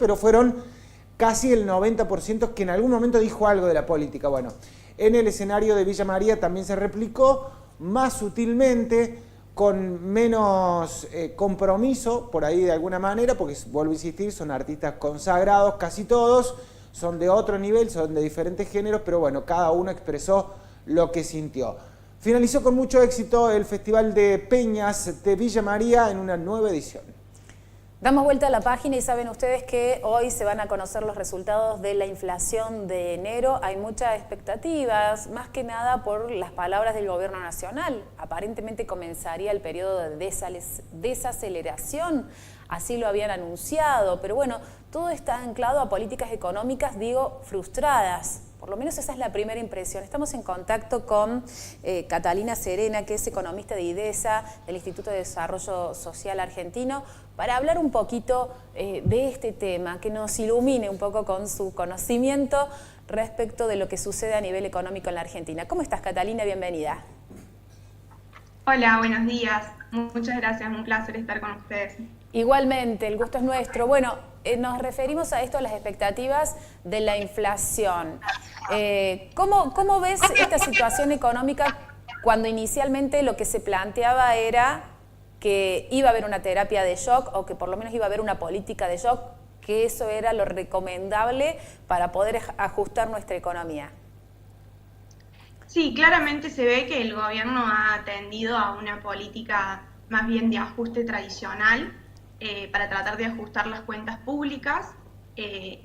pero fueron casi el 90% que en algún momento dijo algo de la política. Bueno, en el escenario de Villa María también se replicó más sutilmente, con menos compromiso, por ahí de alguna manera, porque vuelvo a insistir, son artistas consagrados casi todos, son de otro nivel, son de diferentes géneros, pero bueno, cada uno expresó lo que sintió. Finalizó con mucho éxito el Festival de Peñas de Villa María en una nueva edición. Damos vuelta a la página y saben ustedes que hoy se van a conocer los resultados de la inflación de enero. Hay muchas expectativas, más que nada por las palabras del gobierno nacional. Aparentemente comenzaría el periodo de desaceleración, así lo habían anunciado, pero bueno, todo está anclado a políticas económicas, digo, frustradas. Por lo menos esa es la primera impresión. Estamos en contacto con Catalina Serena, que es economista de IDESA, del Instituto de Desarrollo Social Argentino, para hablar un poquito de este tema, que nos ilumine un poco con su conocimiento respecto de lo que sucede a nivel económico en la Argentina. ¿Cómo estás, Catalina? Bienvenida. Hola, buenos días. Muchas gracias, un placer estar con ustedes. Igualmente, el gusto es nuestro. Bueno, nos referimos a esto, a las expectativas de la inflación. ¿Cómo ves esta situación económica cuando inicialmente lo que se planteaba era que iba a haber una terapia de shock o que por lo menos iba a haber una política de shock, que eso era lo recomendable para poder ajustar nuestra economía? Sí, claramente se ve que el gobierno ha atendido a una política más bien de ajuste tradicional para tratar de ajustar las cuentas públicas,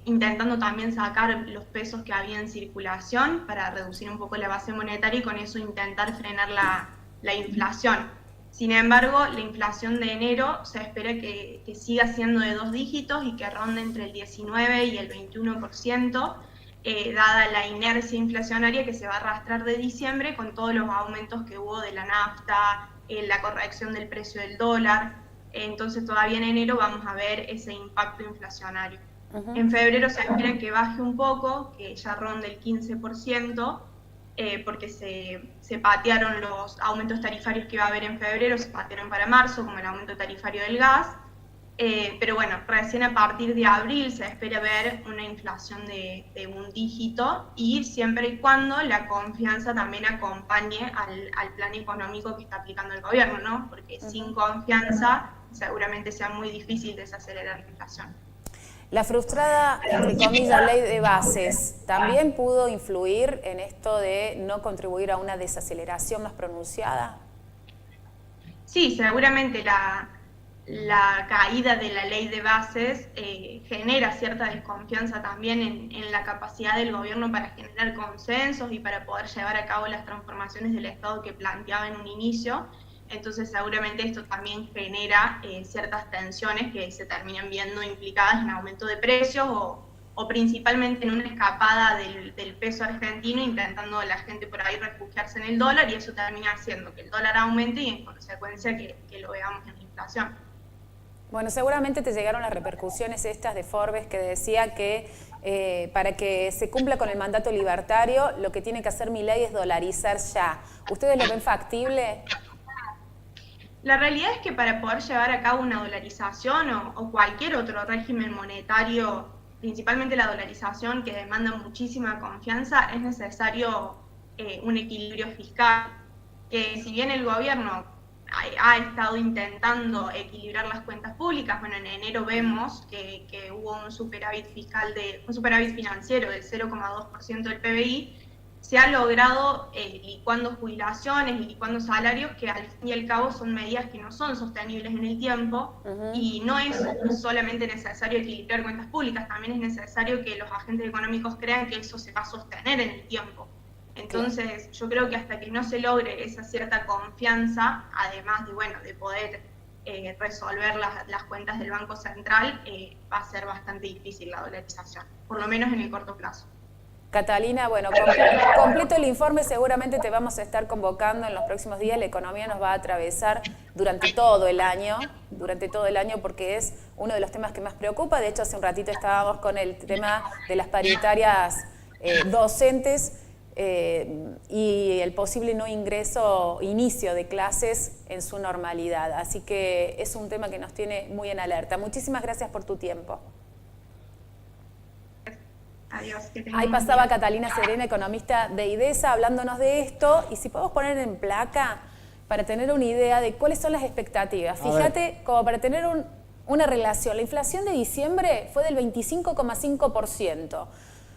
intentando también sacar los pesos que había en circulación para reducir un poco la base monetaria y con eso intentar frenar la inflación. Sin embargo, la inflación de enero se espera que siga siendo de 2 dígitos y que ronde entre el 19 y el 21%, dada la inercia inflacionaria que se va a arrastrar de diciembre con todos los aumentos que hubo de la nafta, la corrección del precio del dólar. Entonces todavía en enero vamos a ver ese impacto inflacionario. En febrero se espera que baje un poco, que ya ronde el 15%, porque se patearon los aumentos tarifarios que iba a haber en febrero, se patearon para marzo, como el aumento tarifario del gas. Pero bueno, recién a partir de abril se espera ver una inflación de 1 dígito y siempre y cuando la confianza también acompañe al plan económico que está aplicando el gobierno, ¿no? Porque sin confianza seguramente sea muy difícil desacelerar la inflación. La frustrada, entre comillas, ley de bases, ¿también pudo influir en esto de no contribuir a una desaceleración más pronunciada? Sí, seguramente la caída de la ley de bases genera cierta desconfianza también en la capacidad del gobierno para generar consensos y para poder llevar a cabo las transformaciones del Estado que planteaba en un inicio. Entonces seguramente esto también genera ciertas tensiones que se terminan viendo implicadas en aumento de precios o principalmente en una escapada del peso argentino, intentando la gente por ahí refugiarse en el dólar, y eso termina haciendo que el dólar aumente y en consecuencia que lo veamos en la inflación. Bueno, seguramente te llegaron las repercusiones estas de Forbes, que decía que para que se cumpla con el mandato libertario, lo que tiene que hacer Milei es dolarizar ya. ¿Ustedes lo ven factible? La realidad es que para poder llevar a cabo una dolarización o cualquier otro régimen monetario, principalmente la dolarización, que demanda muchísima confianza, es necesario un equilibrio fiscal, que si bien el gobierno ha estado intentando equilibrar las cuentas públicas, bueno, en enero vemos que hubo un superávit financiero del 0,2% del PBI, se ha logrado licuando jubilaciones y licuando salarios que al fin y al cabo son medidas que no son sostenibles en el tiempo, y no es solamente necesario equilibrar cuentas públicas, también es necesario que los agentes económicos crean que eso se va a sostener en el tiempo. Entonces yo creo que hasta que no se logre esa cierta confianza, además de, bueno, de poder resolver las cuentas del Banco Central, va a ser bastante difícil la dolarización, por lo menos en el corto plazo. Catalina, bueno, completo el informe, seguramente te vamos a estar convocando en los próximos días. La economía nos va a atravesar durante todo el año, porque es uno de los temas que más preocupa. De hecho, hace un ratito estábamos con el tema de las paritarias docentes y el posible no inicio de clases en su normalidad. Así que es un tema que nos tiene muy en alerta. Muchísimas gracias por tu tiempo. Adiós. Que tengan Ahí buen pasaba día. Catalina Serena, economista de IDESA, hablándonos de esto. Y si podemos poner en placa para tener una idea de cuáles son las expectativas. Fíjate, como para tener una relación. La inflación de diciembre fue del 25,5%.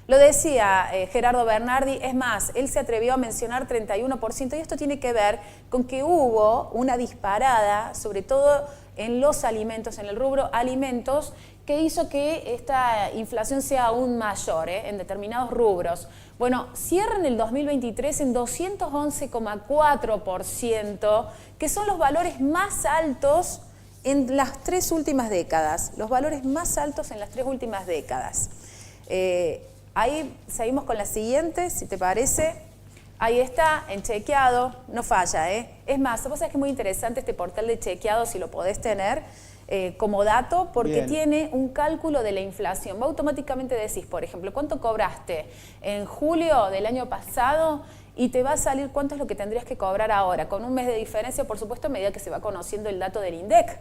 Lo decía Gerardo Bernardi, es más, él se atrevió a mencionar 31%, y esto tiene que ver con que hubo una disparada, sobre todo en los alimentos, en el rubro alimentos, que hizo que esta inflación sea aún mayor en determinados rubros. Bueno, cierran el 2023 en 211,4%, que son los valores más altos en las 3 últimas décadas, los valores más altos en las 3 últimas décadas. Ahí seguimos con la siguiente, si te parece. Ahí está, en Chequeado, no falla, Es más, vos sabés que es muy interesante este portal de Chequeado, si lo podés tener como dato, porque tiene un cálculo de la inflación. Vos automáticamente decís, por ejemplo, ¿cuánto cobraste en julio del año pasado? Y te va a salir cuánto es lo que tendrías que cobrar ahora, con un mes de diferencia, por supuesto, a medida que se va conociendo el dato del INDEC.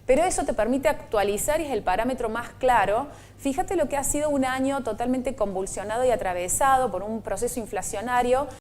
Pero eso te permite actualizar y es el parámetro más claro. Fíjate lo que ha sido un año totalmente convulsionado y atravesado por un proceso inflacionario